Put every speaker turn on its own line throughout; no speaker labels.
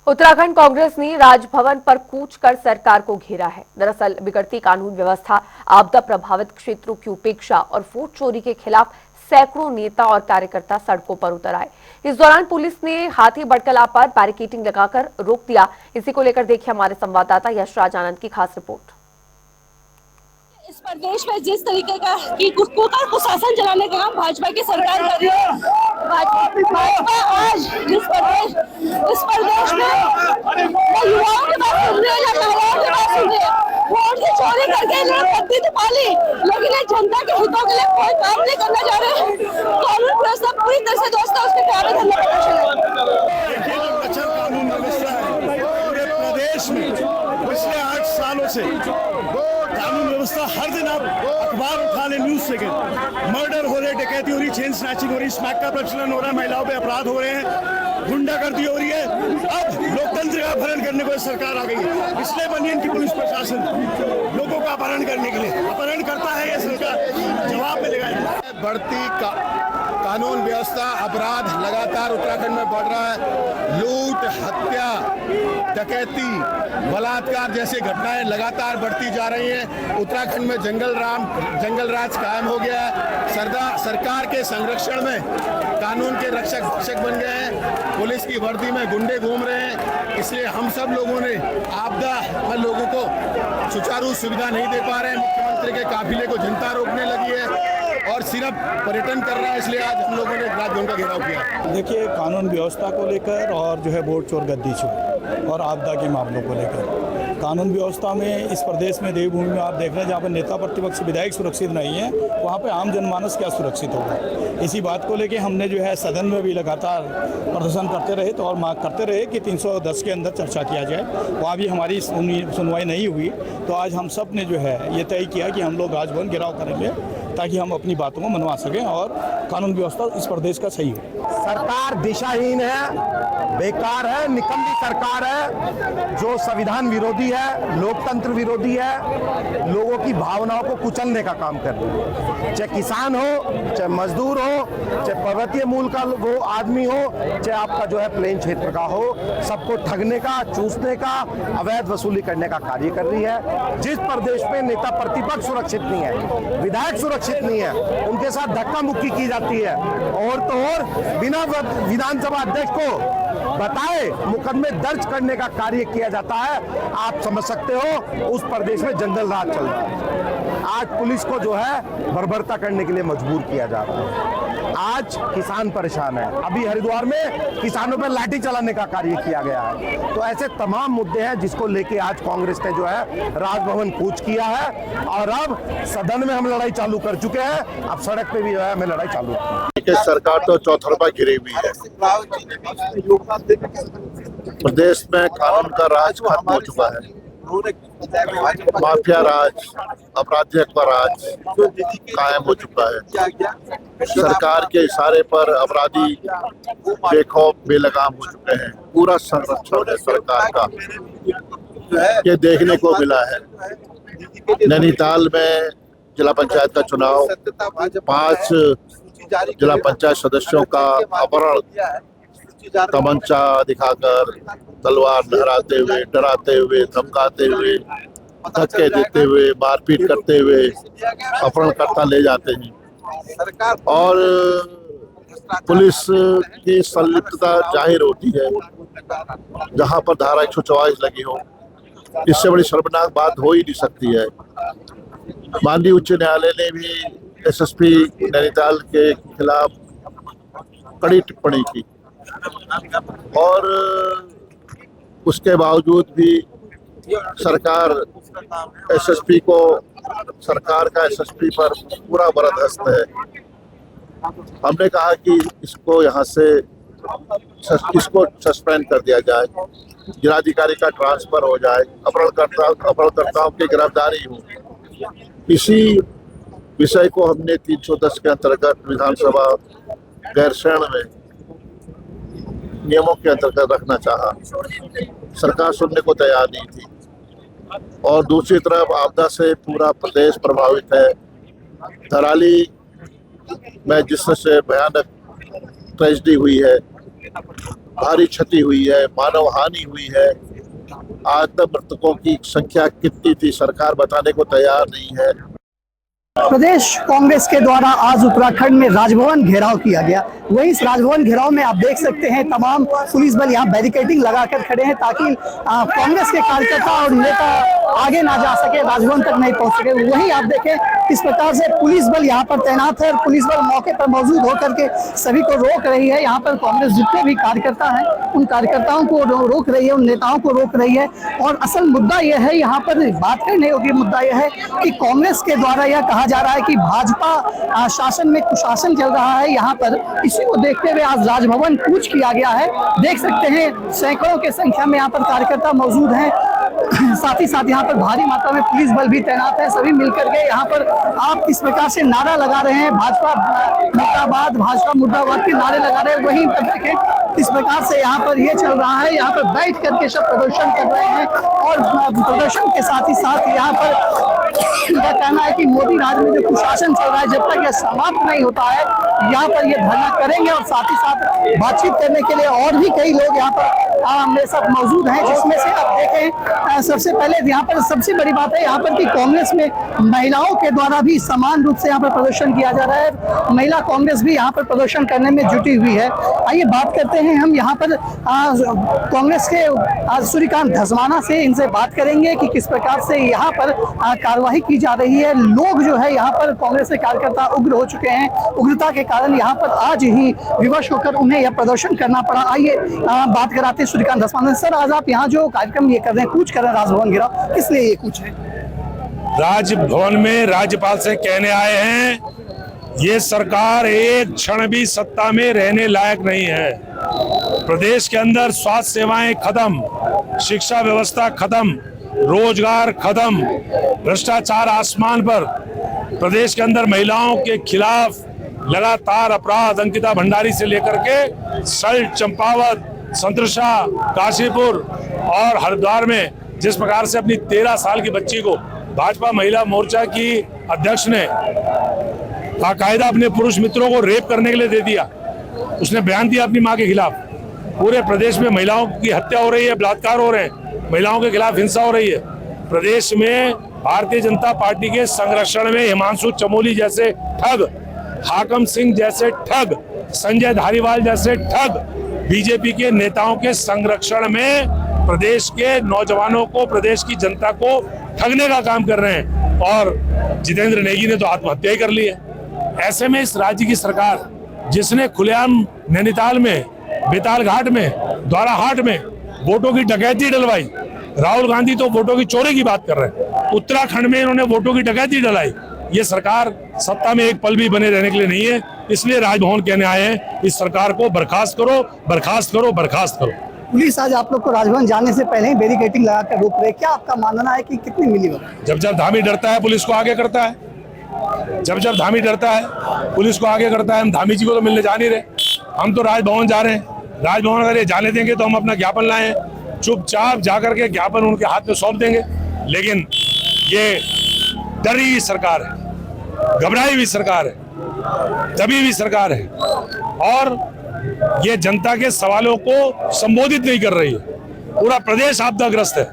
उत्तराखंड कांग्रेस ने राजभवन पर कूच कर सरकार को घेरा है। दरअसल बिगड़ती कानून व्यवस्था, आपदा प्रभावित क्षेत्रों की उपेक्षा और वोट चोरी के खिलाफ सैकड़ों नेता और कार्यकर्ता सड़कों पर उतर आए। इस दौरान पुलिस ने हाथी बड़कला पर बैरिकेडिंग लगाकर रोक दिया। इसी को लेकर देखिए हमारे संवाददाता यशराज आनंद की खास रिपोर्ट।
इस प्रदेश में जिस तरीके का कुशासन चलाने का काम भाजपा की सरकार कर रही है, भाजपा आज इस प्रदेश में युवाओं की बात सुन रही है या महिलाओं की बात सुन रही है। वोट की चोरी करके पत्ती तो पाली, लेकिन जनता के हितों के लिए कोई काम नहीं करना चाह रहे। कानून व्यवस्था पूरी तरह से ध्वस्त है, उसके खिलाफ धरना प्रदर्शन है।
कानून व्यवस्था है पूरे प्रदेश में पिछले 8 सालों से कानून व्यवस्था हर दिन आप अखबार उठा ले, न्यूज सेकंड मर्डर हो रहे, डकैती हो रही, चेन स्नैचिंग हो रही, स्मैक का प्रचलन हो रहा है, महिलाओं पे अपराध हो रहे हैं, गुंडागर्दी हो रही है। अब लोकतंत्र का अपहरण करने को सरकार आ गई है। इसलिए बनी इनकी पुलिस प्रशासन लोगों का अपहरण करने के लिए अपहरण करता है। ये सरकार जवाब में लगाएगी।
बढ़ती कानून व्यवस्था, अपराध लगातार उत्तराखंड में बढ़ रहा है। लूट, हत्या, डकैती, बलात्कार जैसी घटनाएं लगातार बढ़ती जा रही हैं। उत्तराखंड में जंगल राज कायम हो गया है। सरकार के संरक्षण में कानून के रक्षक बन गए हैं। पुलिस की वर्दी में गुंडे घूम रहे हैं। इसलिए हम सब लोगों ने आपदा में लोगों को सुचारू सुविधा नहीं दे पा रहे हैं। मुख्यमंत्री के काफिले को जनता रोकने लगी है और सिर्फ पर्यटन कर रहा है। इसलिए आज हम लोगों ने राजभवन का घेराव किया।
देखिए, कानून व्यवस्था को लेकर और जो है वोट चोर गद्दी चोर और आपदा के मामलों को लेकर कानून व्यवस्था में इस प्रदेश में देवभूमि में आप देख रहे हैं, जहाँ पर नेता प्रतिपक्ष विधायक सुरक्षित नहीं है, वहाँ पे आम जनमानस क्या सुरक्षित होगा। इसी बात को लेकर हमने जो है सदन में भी लगातार प्रदर्शन करते रहे तो और मांग करते रहे कि 310 के अंदर चर्चा किया जाए। वहाँ भी हमारी सुनवाई नहीं हुई, तो आज हम सब ने जो है ये तय किया कि हम लोग राजभवन घेराव करेंगे ताकि हम अपनी बातों को मनवा सकें और कानून व्यवस्था इस प्रदेश का सही हो।
सरकार दिशाहीन है, बेकार है, निकम्मी सरकार है जो संविधान विरोधी है, लोकतंत्र विरोधी है, लोगों की भावनाओं को कुचलने का काम कर रही है। चाहे किसान हो, चाहे मजदूर हो, चाहे पर्वतीय मूल का वो आदमी हो, चाहे आपका जो है प्लेन क्षेत्र का हो, सबको ठगने का, चूसने का, अवैध वसूली करने का कार्य कर रही है। जिस प्रदेश में नेता प्रतिपक्ष सुरक्षित नहीं है, विधायक सुरक्षित नहीं है, उनके साथ धक्का मुक्की की जाती है और तो और बिना विधानसभा अध्यक्ष को बताए मुकदमे दर्ज करने का कार्य किया जाता है। आप समझ सकते हो उस प्रदेश में जंगल राज चल रहा है। आज पुलिस को जो है बर्बरता करने के लिए मजबूर किया जा रहा है। आज किसान परेशान है। अभी हरिद्वार में किसानों पर लाठी चलाने का कार्य किया गया है। तो ऐसे तमाम मुद्दे हैं जिसको लेके आज कांग्रेस ने जो है राजभवन कूच किया है और अब सदन में हम लड़ाई चालू कर चुके हैं। अब सड़क पे भी जो है हमें लड़ाई चालू
है। सरकार तो चौतरफा घिरी हुई है। प्रदेश में कानून का राज खत्म हो चुका है। माफिया राज, अपराधिक का राज कायम हो चुका है। सरकार के इशारे पर अपराधी बेखौफ बेलगाम हो चुके हैं। पूरा संरक्षण है सरकार का, ये देखने को मिला है। नैनीताल में जिला पंचायत का चुनाव, 5 जिला पंचायत सदस्यों का अपहरण, तमंचा दिखाकर, तलवार लहराते हुए, डराते हुए, धमकाते हुए, धक्के देते हुए, मारपीट करते हुए अपहरणकर्ता ले जाते हैं और पुलिस की संलिप्तता जाहिर होती है जहां पर धारा 144 लगी हो। इससे बड़ी शर्मनाक बात हो ही नहीं सकती है। माननीय उच्च न्यायालय ने भी एसएसपी नैनीताल के खिलाफ कड़ी टिप्पणी की और उसके बावजूद भी सरकार एसएसपी को, सरकार का एसएसपी पर पूरा बरदस्त है। हमने कहा कि इसको यहाँ से इसको सस्पेंड कर दिया जाए, जिलाधिकारी का ट्रांसफर हो जाए, अपहरणकर्ताओं की गिरफ्तारी हो। इसी विषय को हमने 310 के अंतर्गत विधानसभा गैरसैंण में नियमों के अंतर्गत रखना चाहा। सरकार सुनने को तैयार नहीं थी और दूसरी तरफ आपदा से पूरा प्रदेश प्रभावित है। थराली में जिससे भयानक ट्रेजेडी हुई है, भारी क्षति हुई है, मानव हानि हुई है। आज तक मृतकों की संख्या कितनी थी सरकार बताने को तैयार नहीं है।
प्रदेश कांग्रेस के द्वारा आज उत्तराखंड में राजभवन घेराव किया गया। वहीं इस राजभवन घेराव में आप देख सकते हैं तमाम पुलिस बल यहाँ बैरिकेडिंग लगाकर खड़े हैं ताकि कांग्रेस के कार्यकर्ता और नेता आगे ना जा सके, राजभवन तक नहीं पहुंच सके। वहीं आप देखें किस प्रकार से पुलिस बल यहाँ पर तैनात है और पुलिस बल मौके पर मौजूद होकर के सभी को रोक रही है। यहाँ पर कांग्रेस जितने भी कार्यकर्ता हैं उन कार्यकर्ताओं को रोक रही है, उन नेताओं को रोक रही है। और असल मुद्दा यह है, यहाँ पर बात करने योग्य मुद्दा यह है कि कांग्रेस के द्वारा यह कहा जा रहा है कि भाजपा शासन में कुशासन चल रहा है। यहाँ पर इसी को देखते हुए आज राजभवन कूच किया गया है। देख सकते हैं सैकड़ों की संख्या में यहाँ पर कार्यकर्ता मौजूद हैं, साथ ही साथ यहाँ पर भारी मात्रा में पुलिस बल भी तैनात है। सभी मिलकर के यहाँ पर आप इस प्रकार से नारा लगा रहे हैं, भाजपा मुर्दाबाद, भाजपा मुर्दाबाद के नारे लगा रहे हैं। वहीं पर देखें इस प्रकार से यहाँ पर ये चल रहा है, यहाँ पर बैठ करके सब प्रदर्शन कर रहे हैं और प्रदर्शन के साथ ही साथ यहाँ पर उनका कहना है कि मोदी राज में जो कुशासन चल रहा है जब तक यह समाप्त नहीं होता है यहाँ पर ये धरना करेंगे। और साथ ही साथ बातचीत करने के लिए और भी कई लोग यहाँ पर मेरे साथ मौजूद हैं, जिसमें से आप देखें सबसे पहले यहाँ पर सबसे बड़ी बात है यहाँ पर कि कांग्रेस में महिलाओं के द्वारा भी समान रूप से यहाँ पर प्रदर्शन किया जा रहा है। महिला कांग्रेस भी यहाँ पर प्रदर्शन करने में जुटी हुई है। आइए बात करते हैं हम यहाँ पर कांग्रेस के सूर्यकांत धस्माना से, इनसे बात करेंगे कि किस प्रकार से यहाँ पर कार्रवाई की जा रही है। लोग जो है यहाँ पर कांग्रेस के कार्यकर्ता उग्र हो चुके हैं, उग्रता के कारण यहाँ पर आज ही विवश होकर उन्हें यह प्रदर्शन करना पड़ा। आइए बात कराते हैं सूर्यकांत धस्माना। सर, आज आप यहाँ जो कार्यक्रम ये कर रहे हैं, कूच कर रहे हैं राजभवन घेराव, किस लिए ये कूच है?
राजभवन में राज्यपाल से कहने आए हैं ये सरकार एक क्षण भी सत्ता में रहने लायक नहीं है। प्रदेश के अंदर स्वास्थ्य सेवाएं खत्म, शिक्षा व्यवस्था खत्म, रोजगार खत्म, भ्रष्टाचार आसमान पर। प्रदेश के अंदर महिलाओं के खिलाफ लगातार अपराध, अंकिता भंडारी से लेकर के सल्ट, चंपावत, संतरसा, काशीपुर और हरिद्वार में जिस प्रकार से अपनी 13 साल की बच्ची को भाजपा महिला मोर्चा की अध्यक्ष ने बाकायदा अपने पुरुष मित्रों को रेप करने के लिए दे दिया, उसने बयान दिया अपनी मां के खिलाफ। पूरे प्रदेश में महिलाओं की हत्या हो रही है, बलात्कार हो रहे हैं, महिलाओं के खिलाफ हिंसा हो रही है। प्रदेश में भारतीय जनता पार्टी के संरक्षण में हिमांशु चमोली जैसे ठग, हाकम सिंह जैसे ठग, संजय धारीवाल जैसे ठग बीजेपी के नेताओं के संरक्षण में प्रदेश के नौजवानों को, प्रदेश की जनता को ठगने का काम कर रहे हैं। और जितेंद्र नेगी ने तो आत्महत्या ही कर ली है। ऐसे में इस राज्य की सरकार, जिसने खुलेआम नैनीताल में, बेताल घाट में, द्वाराहाट में वोटों की डकैती डलवाई, राहुल गांधी तो वोटों की चोरी की बात कर रहे हैं, उत्तराखंड में इन्होंने वोटों की डकैती डलाई। ये सरकार सत्ता में एक पल भी बने रहने के लिए नहीं है। इसलिए राजभवन कहने आए हैं इस सरकार को बर्खास्त करो, बर्खास्त करो, बर्खास्त करो।
पुलिस आज आप लोग को राजभवन जाने से पहले ही बैरिकेडिंग लगाकर रोक रहे, क्या आपका मानना है कि कितनी मिली होगी?
जब जब धामी डरता है पुलिस को आगे करता है, जब जब धामी डरता है पुलिस को आगे करता है। हम धामी जी को तो मिलने जा नहीं रहे, हम तो राजभवन जा रहे हैं। राजभवन अगर ये जाने देंगे तो हम अपना ज्ञापन लाए, चुपचाप जाकर के ज्ञापन उनके हाथ में सौंप देंगे। लेकिन ये डरी हुई सरकार है, घबराई हुई सरकार है, दबी हुई सरकार है और ये जनता के सवालों को संबोधित नहीं कर रही है। पूरा प्रदेश आपदाग्रस्त है,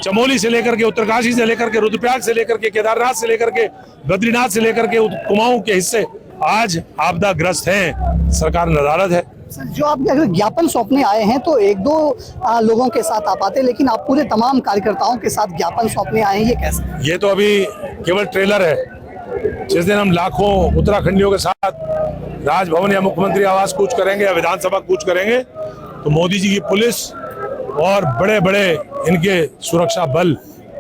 चमोली से लेकर के, उत्तरकाशी से लेकर के, रुद्रप्रयाग से लेकर के, केदारनाथ से लेकर के, बद्रीनाथ से लेकर के कुमाऊं के हिस्से आज आपदाग्रस्त हैं। सरकार नदारद है।
जो आप अगर ज्ञापन सौंपने आए हैं तो एक दो लोगों के साथ आप आते, लेकिन आप पूरे तमाम कार्यकर्ताओं के साथ ज्ञापन सौंपने आए हैं, ये कैसे?
ये तो अभी केवल ट्रेलर है। जिस दिन हम लाखों उत्तराखंडियों के साथ राजभवन या मुख्यमंत्री आवास कूच करेंगे या विधानसभा कूच करेंगे तो मोदी जी की पुलिस और बड़े बड़े इनके सुरक्षा बल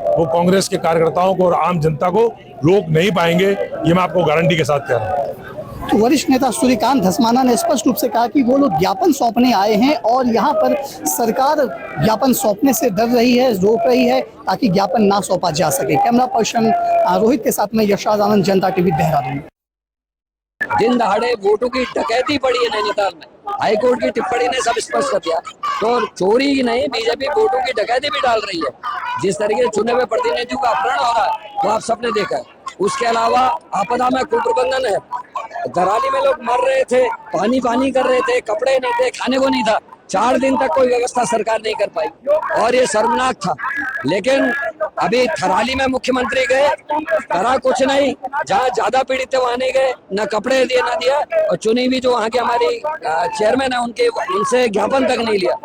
वो कांग्रेस के कार्यकर्ताओं को और आम जनता को रोक नहीं पाएंगे। ये मैं आपको गारंटी के साथ कह रहा हूँ।
तो वरिष्ठ नेता सूर्यकांत धस्माना ने स्पष्ट रूप से कहा कि वो लोग ज्ञापन सौंपने आए हैं और यहाँ पर सरकार ज्ञापन सौंपने से डर रही है, रोक रही है ताकि ज्ञापन ना सौंपा जा सके। कैमरा पर्सन रोहित के साथ में यशराज आनंद, जनता टीवी, देहरादून।
दिन दहाड़े वोटों की डकैती पड़ी है नैनीताल में। हाईकोर्ट की टिप्पणी ने सब स्पष्ट कर दिया। तो चोरी ही नहीं, बीजेपी वोटों की डकैती भी डाल रही है। जिस तरीके से चुने हुए प्रतिनिधियों का अपहरण हो रहा है वो आप सबने देखा है। उसके अलावा आपदा में कुप्रबंधन है। दराली में लोग मर रहे थे, पानी कर रहे थे, कपड़े नहीं थे, खाने को नहीं था। 4 दिन तक कोई व्यवस्था सरकार नहीं कर पाई और ये शर्मनाक था। लेकिन अभी थराली में मुख्यमंत्री गए, करा कुछ नहीं, जहाँ ज्यादा पीड़ित थे वहां नहीं गए, न कपड़े दिए न दिया, और चुनी हुई जो वहाँ की हमारी चेयरमैन है उनसे ज्ञापन तक नहीं लिया।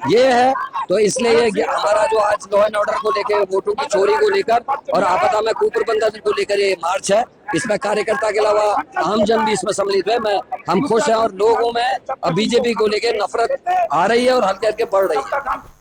ये है तो इसलिए ये हमारा जो आज लॉ एंड ऑर्डर को लेकर, वोटों की चोरी को लेकर और आपदा में कुप्रबंधन को लेकर ये मार्च है, इसमें कार्यकर्ता के अलावा आम जन भी इसमें सम्मिलित है। हम खुश हैं और लोगों में अब बीजेपी को लेकर नफरत आ रही है और हल्के हल्के बढ़ रही है।